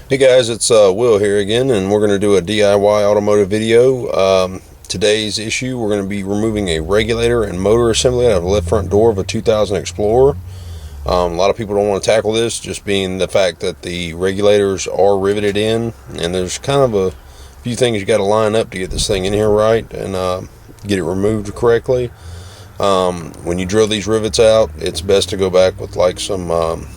Hey guys, it's Will here again, and we're going to do a DIY automotive video. Today's issue, we're going to be removing a regulator and motor assembly out of the left front door of a 2000 Explorer. A lot of people don't want to tackle this, just being the fact that the regulators are riveted in, and there's kind of a few things you got to line up to get this thing in here right and get it removed correctly. When you drill these rivets out, it's best to go back with like some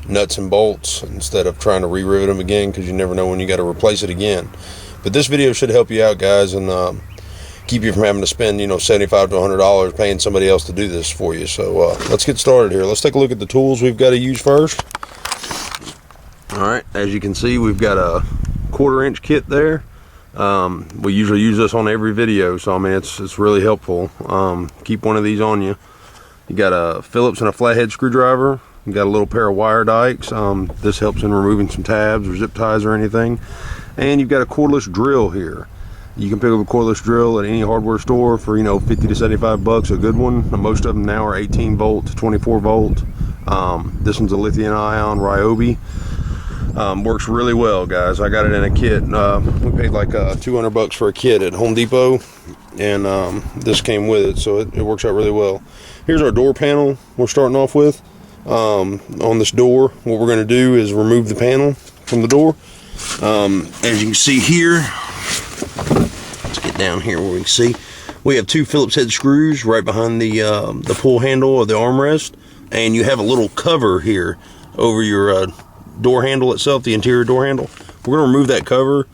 nuts and bolts instead of trying to re-rivet them again, because you never know when you got to replace it again. But this video should help you out, guys, and keep you from having to spend $75 to $100 paying somebody else to do this for you. So let's get started here. Let's take a look at the tools we've got to use first. Alright, as you can see, we've got a 1/4 inch kit there. We usually use this on every video, so I mean it's really helpful. Keep one of these on you. You got a Phillips and a flathead screwdriver. You got a little pair of wire dikes. This helps in removing some tabs or zip ties or anything. And you've got a cordless drill here. You can pick up a cordless drill at any hardware store for 50 to 75 bucks, a good one. Most of them now are 18 volt to 24 volt. This one's a lithium ion Ryobi. Works really well, guys. I got it in a kit. We paid like 200 bucks for a kit at Home Depot, and this came with it, so it works out really well. Here's our door panel we're starting off with. On this door, what we're going to do is remove the panel from the door. As you can see here, let's get down here where we can see, we have two Phillips head screws right behind the pull handle of the armrest, and you have a little cover here over your door handle itself, the interior door handle. We're going to remove that cover.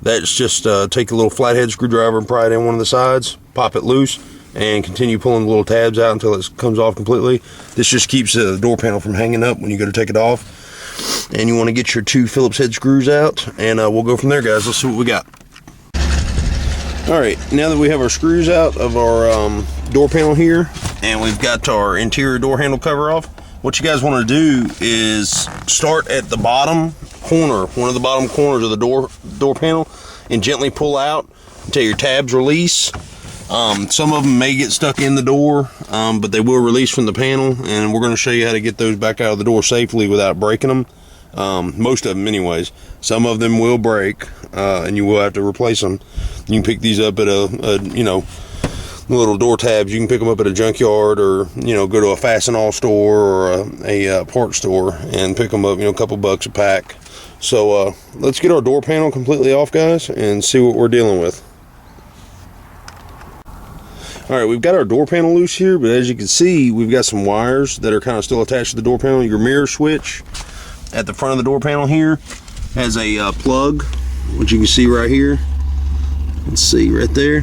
That's just take a little flathead screwdriver and pry it in one of the sides, pop it loose, and continue pulling the little tabs out until it comes off completely. This just keeps the door panel from hanging up when you go to take it off. And you want to get your two Phillips head screws out, and we'll go from there, guys. Let's see what we got. Alright, now that we have our screws out of our door panel here, and we've got our interior door handle cover off, what you guys want to do is start at the bottom corner, one of the bottom corners of the door panel, and gently pull out until your tabs release. Some of them may get stuck in the door, but they will release from the panel, and we're going to show you how to get those back out of the door safely without breaking them. Most of them anyways. Some of them will break, and you will have to replace them. You can pick these up at a little door tabs. You can pick them up at a junkyard, or go to a Fastenal store or a parts store and pick them up, a couple bucks a pack. So let's get our door panel completely off, guys, and see what we're dealing with. Alright, we've got our door panel loose here, but as you can see, we've got some wires that are kind of still attached to the door panel. Your mirror switch at the front of the door panel here has a plug, which you can see right here. Let's see, right there.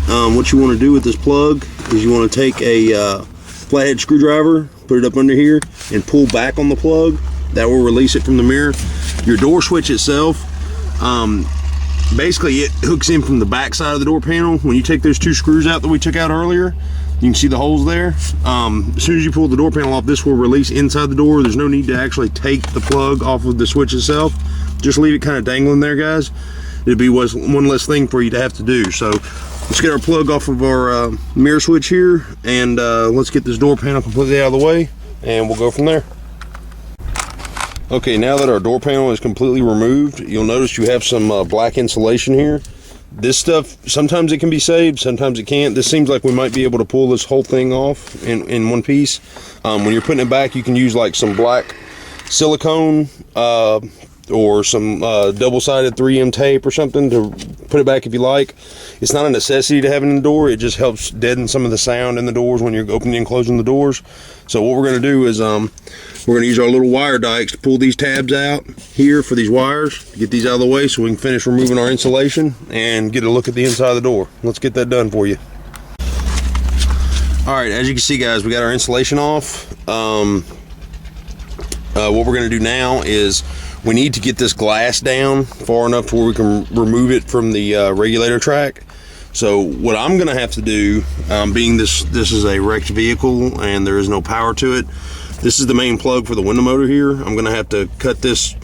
What you want to do with this plug is you want to take a flathead screwdriver, put it up under here, and pull back on the plug. That will release it from the mirror. Your door switch itself, basically it hooks in from the back side of the door panel. When you take those two screws out that we took out earlier, you can see the holes there. As soon as you pull the door panel off, this will release inside the door. There's no need to actually take the plug off of the switch itself. Just leave it kind of dangling there, guys. It'll be one less thing for you to have to do. So let's get our plug off of our mirror switch here, and let's get this door panel completely out of the way, and we'll go from there. Okay, now that our door panel is completely removed, you'll notice you have some black insulation here. This stuff, sometimes it can be saved, sometimes it can't. This seems like we might be able to pull this whole thing off in one piece. When you're putting it back, you can use like some black silicone or some double-sided 3M tape or something to put it back if you like. It's not a necessity to have it in the door. It just helps deaden some of the sound in the doors when you're opening and closing the doors. So what we're going to do is we're going to use our little wire dikes to pull these tabs out here for these wires, to get these out of the way so we can finish removing our insulation and get a look at the inside of the door. Let's get that done for you. Alright, as you can see, guys, we got our insulation off. What we're going to do now is we need to get this glass down far enough to where we can remove it from the regulator track. So what I'm going to have to do, being this is a wrecked vehicle and there is no power to it, this is the main plug for the window motor here. I'm going to have to cut this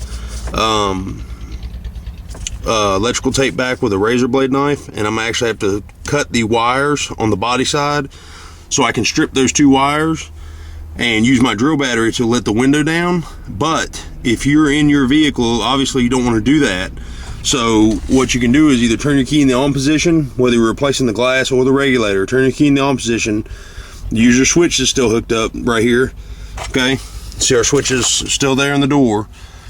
electrical tape back with a razor blade knife, and I'm going to actually have to cut the wires on the body side so I can strip those two wires and use my drill battery to let the window down. But if you're in your vehicle, obviously you don't want to do that. So what you can do is either turn your key in the on position, whether you're replacing the glass or the regulator. Turn your key in the on position. The user switch is still hooked up right here. Okay, see our switch is still there in the door.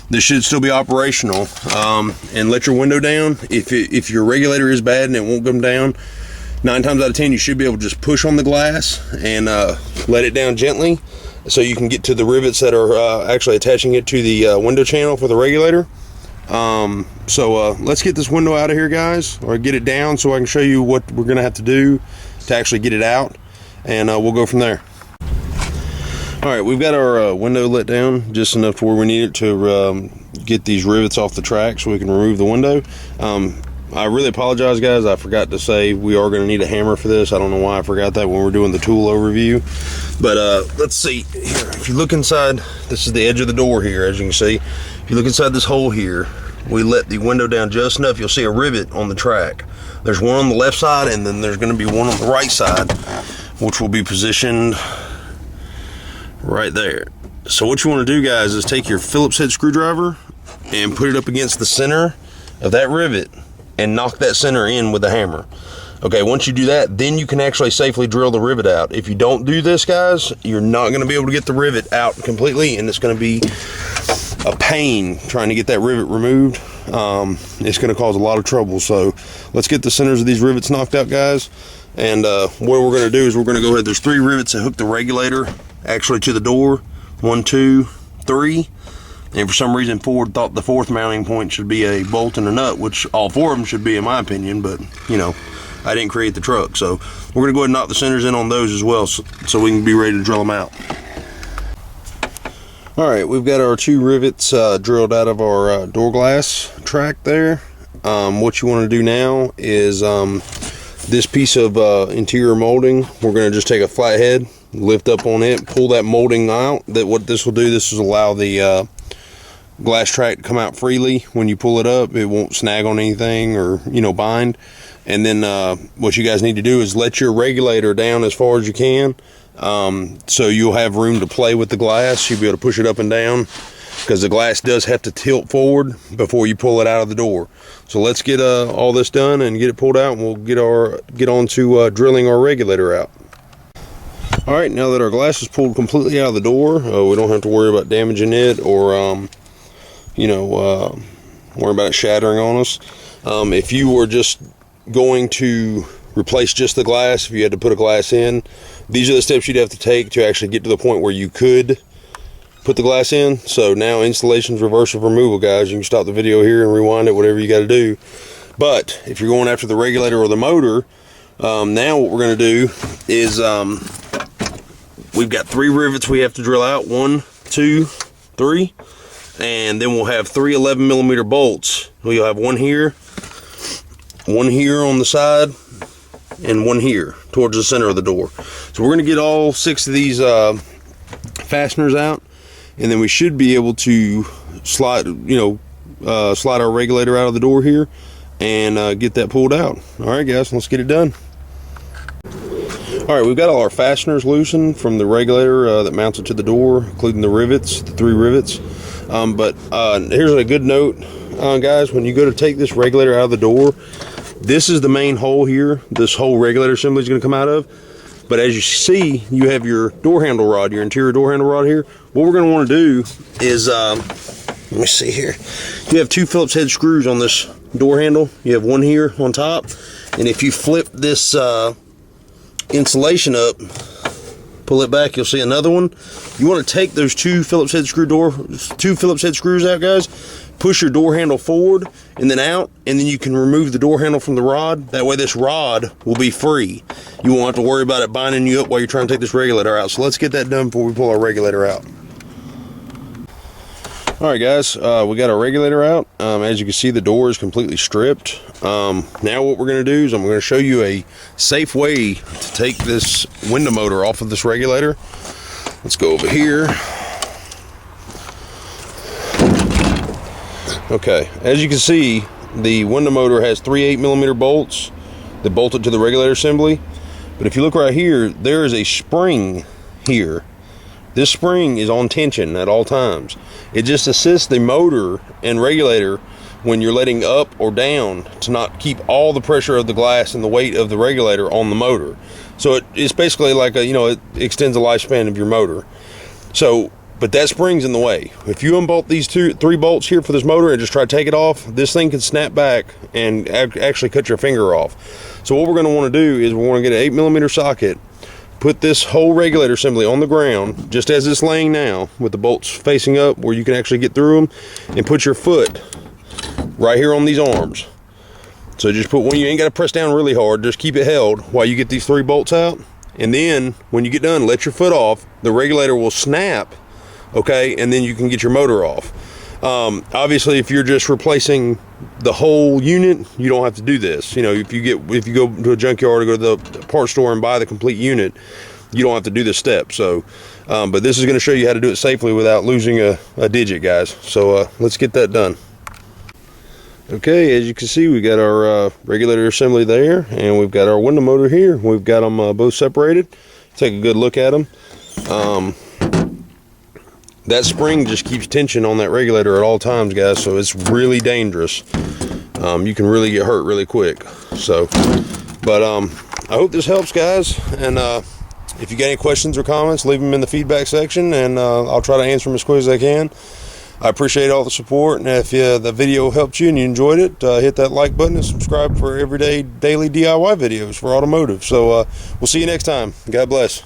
This should still be operational. And let your window down. If your regulator is bad and it won't come down, 9 times out of 10 you should be able to just push on the glass and let it down gently, so you can get to the rivets that are actually attaching it to the window channel for the regulator. So let's get this window out of here, guys, or get it down so I can show you what we're gonna have to do to actually get it out, and we'll go from there. All right, we've got our window let down just enough to where we need it to get these rivets off the track so we can remove the window. I really apologize, guys. I forgot to say we are going to need a hammer for this. I don't know why I forgot that when we're doing the tool overview. But let's see here. If you look inside, this is the edge of the door here, as you can see. If you look inside this hole here, we let the window down just enough. You'll see a rivet on the track. There's one on the left side, and then there's going to be one on the right side, which will be positioned right there. So what you want to do, guys, is take your Phillips head screwdriver and put it up against the center of that rivet and knock that center in with a hammer. Okay, once you do that, then you can actually safely drill the rivet out. If you don't do this, guys, you're not going to be able to get the rivet out completely, and it's going to be a pain trying to get that rivet removed. It's going to cause a lot of trouble. So let's get the centers of these rivets knocked out, guys. And what we're going to do is we're going to go ahead. There's 3 rivets that hook the regulator actually to the door. 1, 2, 3. And for some reason Ford thought the 4th mounting point should be a bolt and a nut, which all 4 of them should be in my opinion, but you know, I didn't create the truck. So we're going to go ahead and knock the centers in on those as well, so we can be ready to drill them out. All right, we've got our 2 rivets drilled out of our door glass track there. What you want to do now is this piece of interior molding, we're going to just take a flat head, lift up on it, pull that molding out. That what this will do, this will allow the glass track to come out freely. When you pull it up, it won't snag on anything or, you know, bind. And then what you guys need to do is let your regulator down as far as you can, so you'll have room to play with the glass. You'll be able to push it up and down, because the glass does have to tilt forward before you pull it out of the door. So let's get all this done and get it pulled out, and we'll get on to drilling our regulator out. All right, now that our glass is pulled completely out of the door, we don't have to worry about damaging it or worry about it shattering on us. If you were just going to replace just the glass, if you had to put a glass in, these are the steps you'd have to take to actually get to the point where you could put the glass in. So now installation's reverse of removal, guys. You can stop the video here and rewind it, whatever you got to do. But if you're going after the regulator or the motor, now what we're going to do is we've got 3 rivets we have to drill out. 1, 2, 3. And then we'll have 3 11mm bolts. We'll have one here on the side, and one here towards the center of the door. So we're going to get all 6 of these fasteners out, and then we should be able to slide our regulator out of the door here and get that pulled out. All right, guys, let's get it done. All right, we've got all our fasteners loosened from the regulator that mounts it to the door, including the rivets, the 3 rivets. But here's a good note, guys. When you go to take this regulator out of the door, this is the main hole here. This whole regulator assembly is going to come out of. But as you see, you have your door handle rod, your interior door handle rod here. What we're going to want to do is, let me see here. You have 2 Phillips head screws on this door handle. You have one here on top. And if you flip this insulation up, pull it back, you'll see another one. You want to take those 2 Phillips head screws out, guys. Push your door handle forward and then out, and then you can remove the door handle from the rod. That way this rod will be free. You won't have to worry about it binding you up while you're trying to take this regulator out. So let's get that done before we pull our regulator out. All right, guys, we got our regulator out. As you can see, the door is completely stripped. Now what we're going to do is I'm going to show you a safe way to take this window motor off of this regulator. Let's go over here. Okay, as you can see, the window motor has 3 8mm bolts that bolt it to the regulator assembly. But if you look right here, there is a spring here This spring is on tension at all times. It just assists the motor and regulator when you're letting up or down to not keep all the pressure of the glass and the weight of the regulator on the motor. So it's basically like it extends the lifespan of your motor. So, but that spring's in the way. If you unbolt these 3 bolts here for this motor and just try to take it off, this thing can snap back and actually cut your finger off. So what we're going to want to do is we want to get an 8mm socket, put this whole regulator assembly on the ground, just as it's laying now, with the bolts facing up where you can actually get through them, and put your foot right here on these arms. So just put one, you ain't got to press down really hard, just keep it held while you get these 3 bolts out. And then when you get done, let your foot off, the regulator will snap, okay, and then you can get your motor off. Obviously, if you're just replacing the whole unit, you don't have to do this. If you go to a junkyard or go to the parts store and buy the complete unit, you don't have to do this step. So but this is going to show you how to do it safely without losing a digit, guys. So let's get that done. Okay, as you can see, we got our regulator assembly there, and we've got our window motor here. We've got them both separated. Take a good look at them. That spring just keeps tension on that regulator at all times, guys, so it's really dangerous. You can really get hurt really quick. So, but I hope this helps, guys, and if you got any questions or comments, leave them in the feedback section, and I'll try to answer them as quick as I can. I appreciate all the support, and if the video helped you and you enjoyed it, hit that like button and subscribe for everyday daily DIY videos for automotive. So we'll see you next time. God bless.